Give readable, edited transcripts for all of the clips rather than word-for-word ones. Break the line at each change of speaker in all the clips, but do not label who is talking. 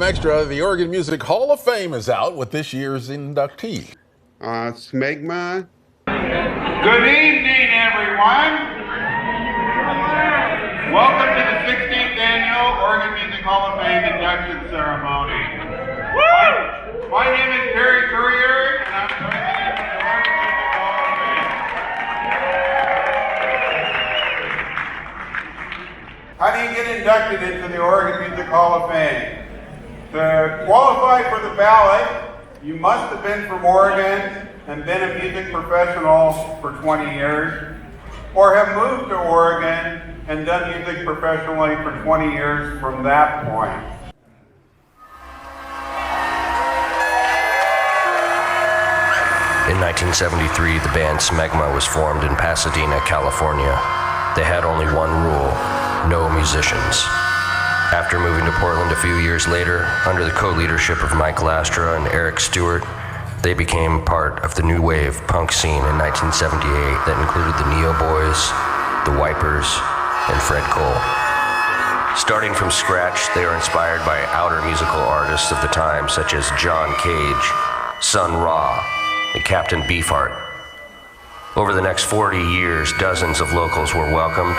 AM Extra, the Oregon Music Hall of Fame is out with this year's inductee.
Smegma.
Good evening, everyone. Welcome to the 16th Annual Oregon Music Hall of Fame induction ceremony. My name is Terry Courier, and I'm president of the Oregon Music Hall of Fame. How do you get inducted into the Oregon Music Hall of Fame? To qualify for the ballot, you must have been from Oregon and been a music professional for 20 years, or have moved to Oregon and done music professionally for 20 years from that point.
In 1973, the band Smegma was formed in Pasadena, California. They had only one rule: no musicians. After moving to Portland a few years later, under the co-leadership of Mike Lastra and Eric Stewart, they became part of the new wave punk scene in 1978 that included the Neo Boys, the Wipers, and Fred Cole. Starting from scratch, they are inspired by outer musical artists of the time such as John Cage, Sun Ra, and Captain Beefheart. Over the next 40 years, dozens of locals were welcomed,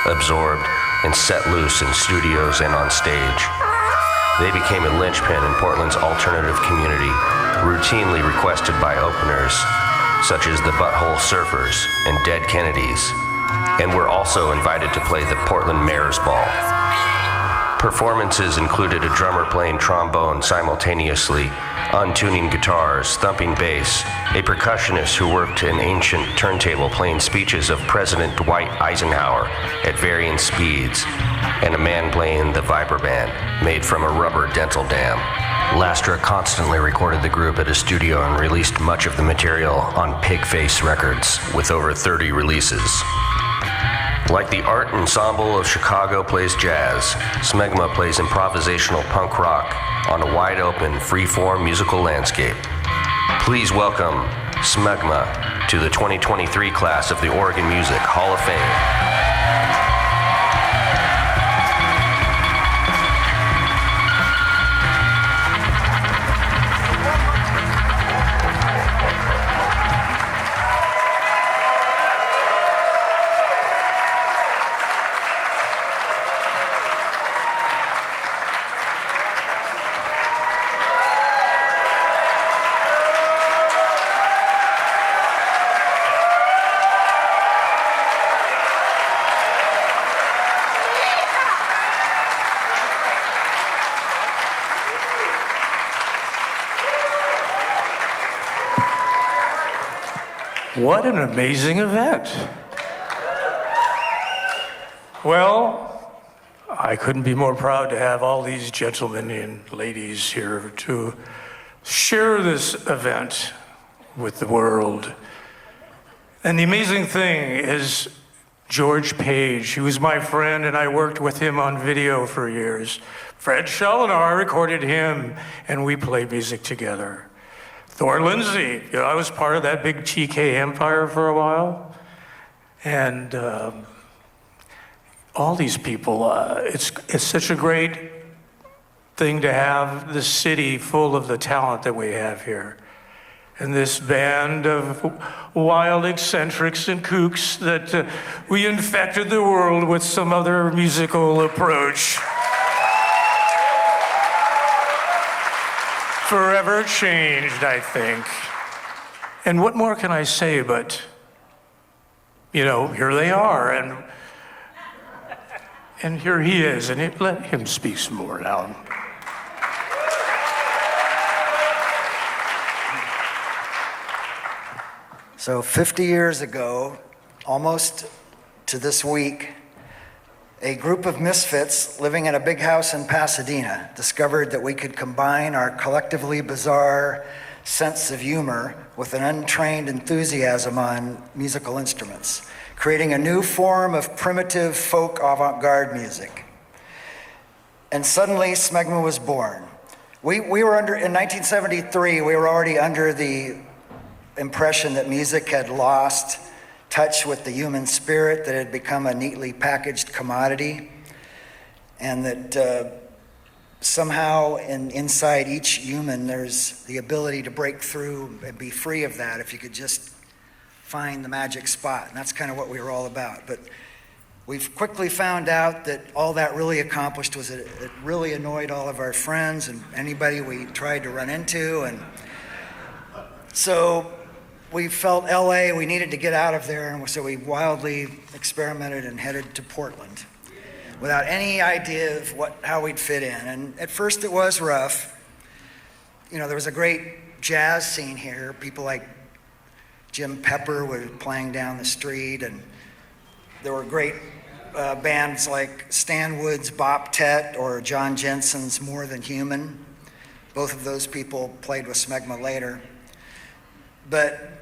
absorbed, and set loose in studios and on stage. They became a linchpin in Portland's alternative community, routinely requested by openers such as the Butthole Surfers and Dead Kennedys, and were also invited to play the Portland Mayor's Ball. Performances included a drummer playing trombone simultaneously, untuning guitars, thumping bass, a percussionist who worked an ancient turntable playing speeches of President Dwight Eisenhower at varying speeds, and a man playing the Viper Band, made from a rubber dental dam. Lastra constantly recorded the group at a studio and released much of the material on Pigface Records, with over 30 releases. Like the Art Ensemble of Chicago plays jazz, Smegma plays improvisational punk rock on a wide-open, free-form musical landscape. Please welcome Smegma to the 2023 class of the Oregon Music Hall of Fame.
What an amazing event. Well, I couldn't be more proud to have all these gentlemen and ladies here to share this event with the world. And the amazing thing is George Page, he was my friend and I worked with him on video for years. Fred Schelenar recorded him and we played music together. Thor Lindsay, I was part of that big TK empire for a while. And all these people, it's such a great thing to have the city full of the talent that we have here. And this band of wild eccentrics and kooks that we infected the world with some other musical approach. Forever changed, I think. And what more can I say but, here they are, and here he is, and let him speak some more now.
So 50 years ago, almost to this week, a group of misfits living in a big house in Pasadena discovered that we could combine our collectively bizarre sense of humor with an untrained enthusiasm on musical instruments, creating a new form of primitive folk avant-garde music. And suddenly, Smegma was born. We were in 1973, we were already under the impression that music had lost touch with the human spirit, that had become a neatly packaged commodity, and that somehow inside each human, there's the ability to break through and be free of that if you could just find the magic spot. And that's kind of what we were all about. But we've quickly found out that all that really accomplished was it really annoyed all of our friends and anybody we tried to run into. And so we felt LA, we needed to get out of there, and so we wildly experimented and headed to Portland without any idea of how we'd fit in. And at first it was rough. You know, there was a great jazz scene here. People like Jim Pepper were playing down the street, and there were great bands like Stan Wood's Bop Tet or John Jensen's More Than Human. Both of those people played with Smegma later. But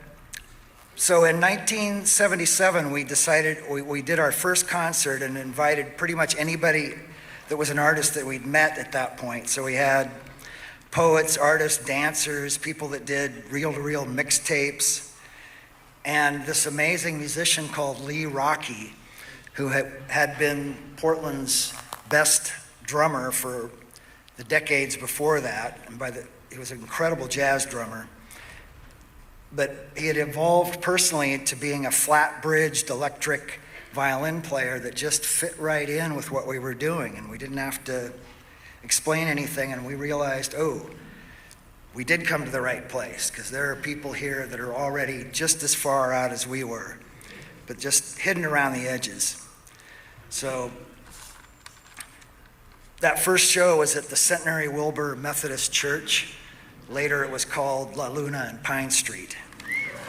so in 1977, we decided, we did our first concert and invited pretty much anybody that was an artist that we'd met at that point. So we had poets, artists, dancers, people that did reel-to-reel mixtapes, and this amazing musician called Lee Rocky, who had been Portland's best drummer for the decades before that. And he was an incredible jazz drummer. But he had evolved personally to being a flat-bridged electric violin player that just fit right in with what we were doing, and we didn't have to explain anything, and we realized, oh, we did come to the right place, because there are people here that are already just as far out as we were, but just hidden around the edges. So that first show was at the Centenary Wilbur Methodist Church. Later it was called La Luna and Pine Street.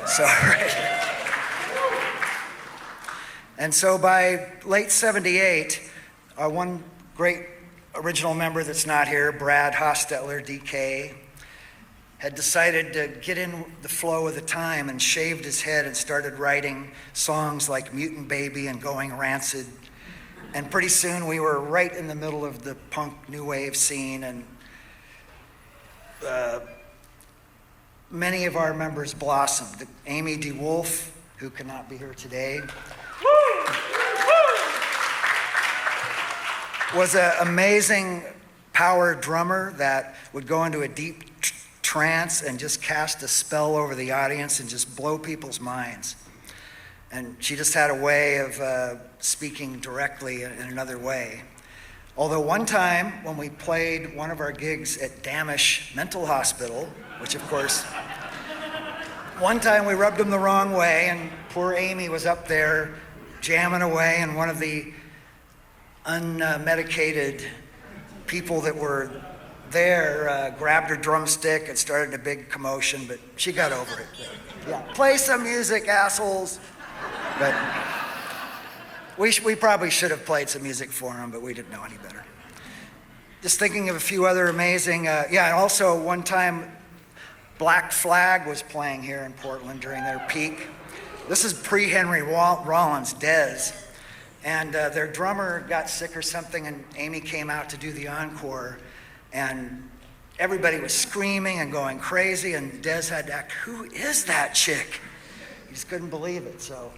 So, right. And so by late 78, one great original member that's not here, Brad Hostetler, DK, had decided to get in the flow of the time and shaved his head and started writing songs like Mutant Baby and Going Rancid. And pretty soon we were right in the middle of the punk new wave scene, and many of our members blossomed. Amy DeWolf, who cannot be here today, was an amazing power drummer that would go into a deep trance and just cast a spell over the audience and just blow people's minds. And she just had a way of speaking directly in another way. Although one time when we played one of our gigs at Damish Mental Hospital, which of course, one time we rubbed them the wrong way, and poor Amy was up there jamming away, and one of the unmedicated people that were there grabbed her drumstick and started a big commotion, but she got over it. Yeah, play some music, assholes. But we probably should have played some music for them, but we didn't know any better. Just thinking of a few other amazing, and also one time Black Flag was playing here in Portland during their peak. This is pre-Henry Rollins, Dez. And their drummer got sick or something, and Amy came out to do the encore, and everybody was screaming and going crazy, and Dez had to act, who is that chick? He just couldn't believe it, so.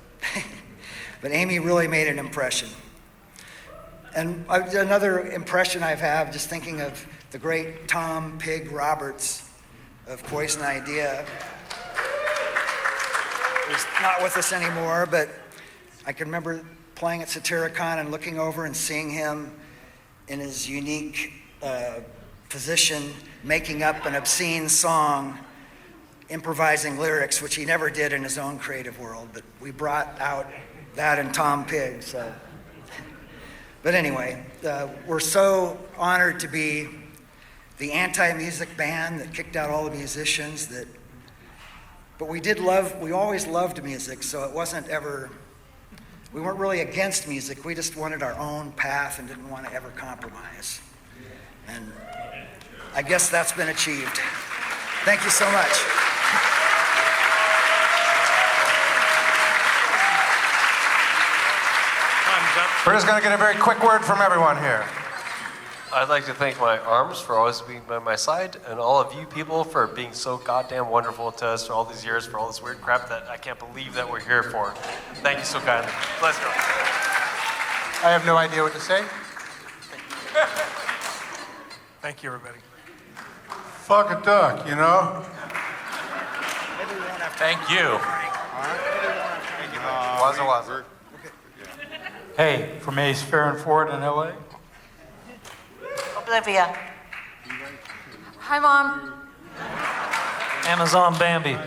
But Amy really made an impression. And another impression I've had, just thinking of the great Tom Pig Roberts of Poison Idea. He's not with us anymore, but I can remember playing at Satyricon and looking over and seeing him in his unique position, making up an obscene song, improvising lyrics, which he never did in his own creative world, but we brought out that in Tom Pig, so. But anyway, we're so honored to be the anti-music band that kicked out all the musicians but we always loved music, so it wasn't ever, we weren't really against music, we just wanted our own path and didn't want to ever compromise. And I guess that's been achieved. Thank you so much.
We're just going to get a very quick word from everyone here.
I'd like to thank my arms for always being by my side, and all of you people for being so goddamn wonderful to us for all these years, for all this weird crap that I can't believe that we're here for. Thank you so kindly. Let's go.
I have no idea what to say.
Thank you, everybody.
Fuck a duck, you know?
Thank you. Wazza.
Hey, from Ace Fair and Ford in LA.
Olivia. Hi, Mom.
Amazon Bambi.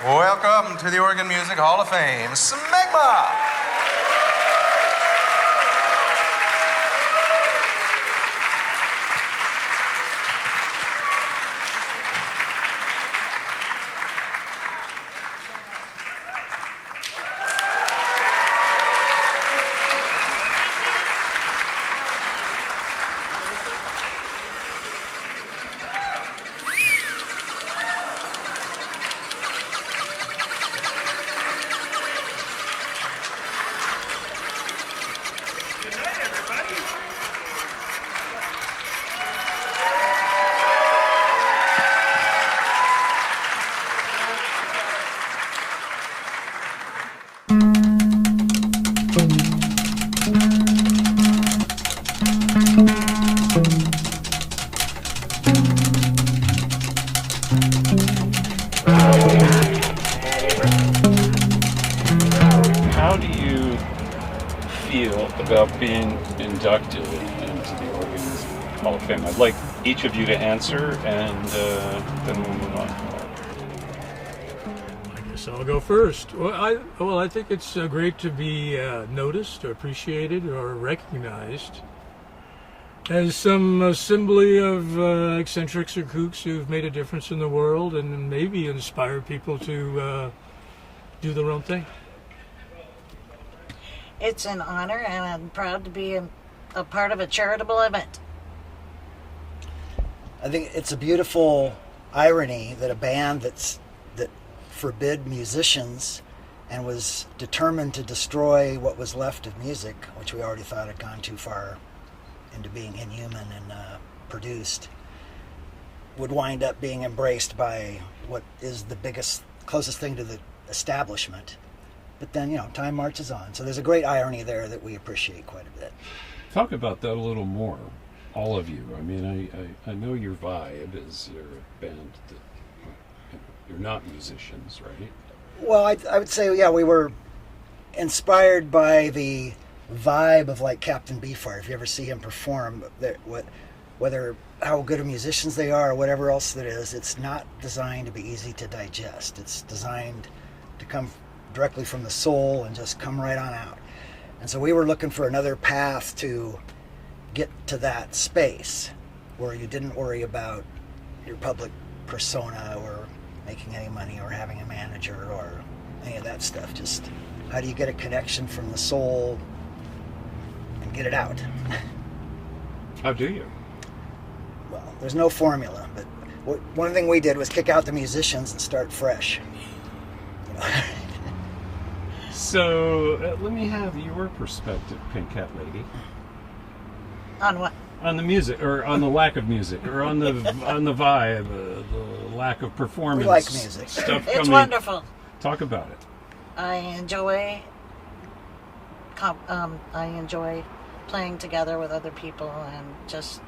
Welcome to the Oregon Music Hall of Fame, Smegma!
How do you feel about being inducted into the Oregon Music Hall of Fame? I'd like each of you to answer, and then we'll move on.
I guess I'll go first. Well, I think it's great to be noticed or appreciated or recognized as some assembly of eccentrics or kooks who've made a difference in the world and maybe inspire people to do their own thing.
It's an honor, and I'm proud to be a part of a charitable event.
I think it's a beautiful irony that a band that forbid musicians and was determined to destroy what was left of music, which we already thought had gone too far into being inhuman and produced, would wind up being embraced by what is the closest thing to the establishment. But then, time marches on. So there's a great irony there that we appreciate quite a bit.
Talk about that a little more, all of you. I mean, I know your vibe is you're a band that you're not musicians, right?
Well, I would say, we were inspired by the vibe of like Captain Beefheart. If you ever see him perform, whether how good of musicians they are or whatever else that is, it's not designed to be easy to digest. It's designed to come directly from the soul and just come right on out. And so we were looking for another path to get to that space where you didn't worry about your public persona or making any money or having a manager or any of that stuff. Just how do you get a connection from the soul and get it out?
How do you?
Well, there's no formula, but one thing we did was kick out the musicians and start fresh.
So let me have your perspective, Pink Cat Lady.
On what?
On the music, or on the lack of music, or on the vibe, the lack of performance.
We like music.
Stuff
It's
coming.
wonderful.
Talk about it.
I enjoy playing together with other people and just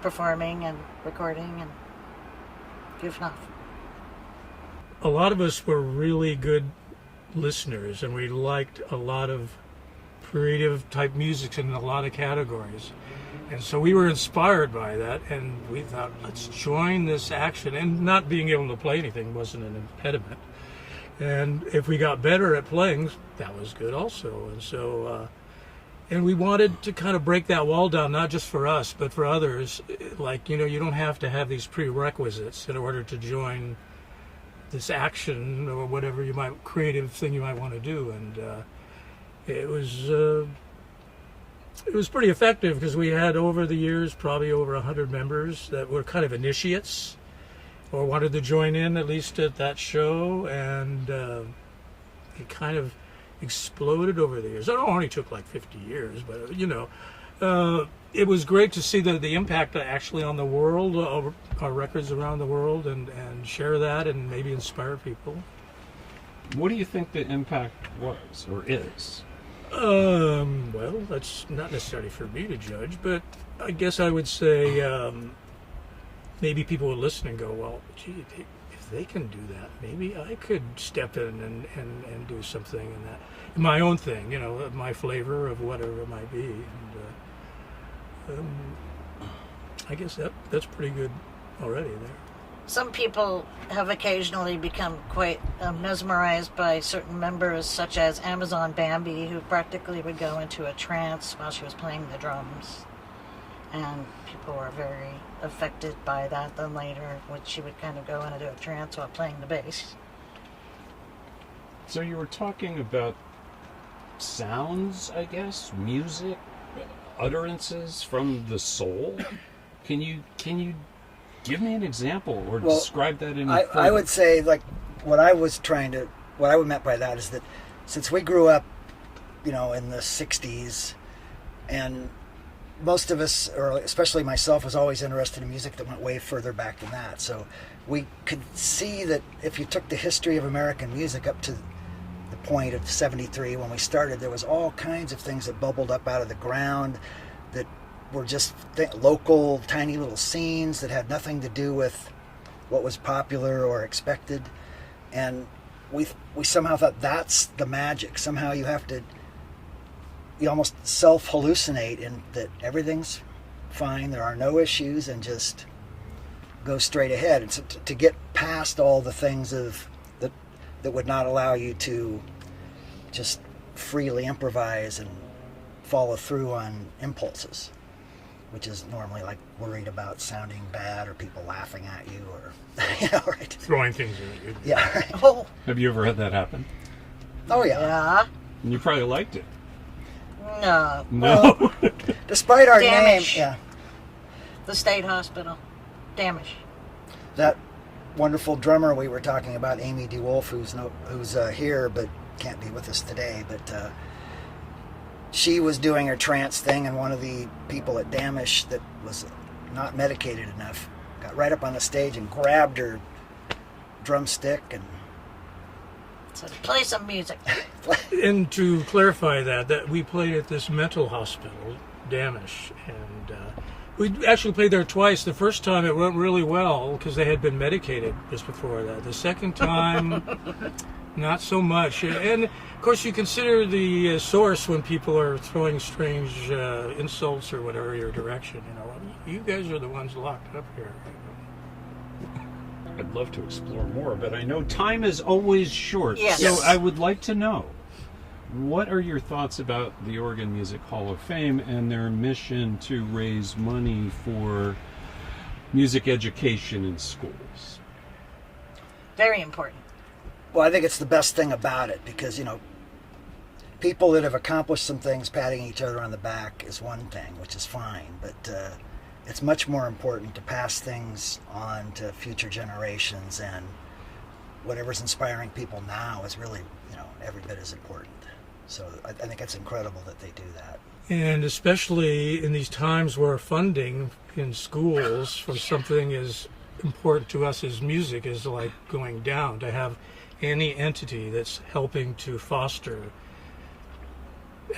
performing and recording and goofing off.
A lot of us were really good listeners, and we liked a lot of creative type music in a lot of categories. And so we were inspired by that, and we thought, let's join this action. And not being able to play anything wasn't an impediment. And if we got better at playing, that was good also. And so, and we wanted to kind of break that wall down, not just for us, but for others. Like, you don't have to have these prerequisites in order to join this action or whatever creative thing you might want to do. And it was pretty effective because we had over the years probably over 100 members that were kind of initiates or wanted to join in at least at that show, and it kind of exploded over the years. It only took like 50 years, but it was great to see the impact actually on the world, our records around the world, and share that and maybe inspire people.
What do you think the impact was or is?
Well, that's not necessarily for me to judge, but I guess I would say maybe people would listen and go, well, gee, if they can do that, maybe I could step in and do something in that. My own thing, you know, my flavor of whatever it might be. And, I guess that's pretty good already there.
Some people have occasionally become quite mesmerized by certain members, such as Amazon Bambi, who practically would go into a trance while she was playing the drums. And people were very affected by that. Then later, when she would kind of go into a trance while playing the bass.
So you were talking about sounds, I guess, music, utterances from the soul. Can you give me an example or describe that in
I would say, like, what I meant by that is that since we grew up, you know, in the 60s, and most of us, or especially myself, was always interested in music that went way further back than that. So we could see that if you took the history of American music up to the point of 73 when we started, there was all kinds of things that bubbled up out of the ground that were just local, tiny little scenes that had nothing to do with what was popular or expected. And we somehow thought that's the magic. Somehow you almost self-hallucinate in that everything's fine, there are no issues, and just go straight ahead. And so to get past all the things that would not allow you to just freely improvise and follow through on impulses, which is normally like worried about sounding bad or people laughing at you or, you know, right?
Throwing things at you.
Yeah, right.
Oh,
Have you ever had that happen?
Oh, yeah.
yeah.
And you probably liked it.
No.
No.
Despite our
Damage.
name, yeah,
The state hospital. Damage.
that wonderful drummer we were talking about, Amy DeWolf, who's here but can't be with us today, but she was doing her trance thing, and one of the people at Damish that was not medicated enough got right up on the stage and grabbed her drumstick and
So play some music.
And to clarify that we played at this mental hospital, Damish, and we actually played there twice. The first time it went really well because they had been medicated just before that. The second time, not so much. And of course, you consider the source when people are throwing strange insults or whatever your direction. You know, you guys are the ones locked up here.
I'd love to explore more, but I know time is always short.
Yes.
So I would like to know, what are your thoughts about the Oregon Music Hall of Fame and their mission to raise money for music education in schools?
Very important.
well, I think it's the best thing about it because, you know, people that have accomplished some things patting each other on the back is one thing, which is fine, but it's much more important to pass things on to future generations, and whatever's inspiring people now is really, you know, every bit as important. So I think it's incredible that they do that.
And especially in these times where funding in schools for something as important to us as music is like going down, to have any entity that's helping to foster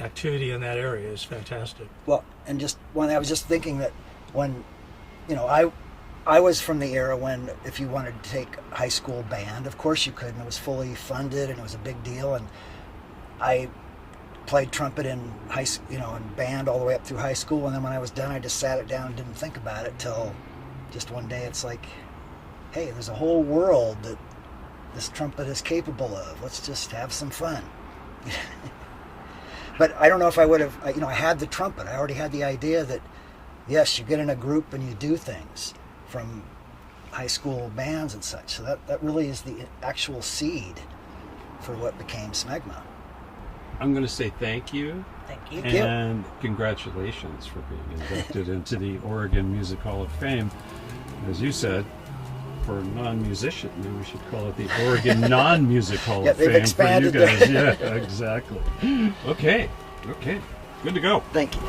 activity in that area is fantastic.
Well, and just when I was just thinking that when, you know, I was from the era when if you wanted to take high school band, of course you could, and it was fully funded and it was a big deal, and I played trumpet in in band all the way up through high school, and then when I was done I just sat it down and didn't think about it till just one day it's like, hey, there's a whole world that this trumpet is capable of. Let's just have some fun. But I don't know if I would have, I had the trumpet. I already had the idea that, yes, you get in a group and you do things from high school bands and such. So that really is the actual seed for what became Smegma.
I'm going to say thank you.
Thank you.
And congratulations for being inducted into the Oregon Music Hall of Fame. As you said, for a non-musician, maybe we should call it the Oregon Non-Music Hall of
they've
Fame
expanded
for you guys. Yeah, exactly. Okay. Good to go.
Thank you.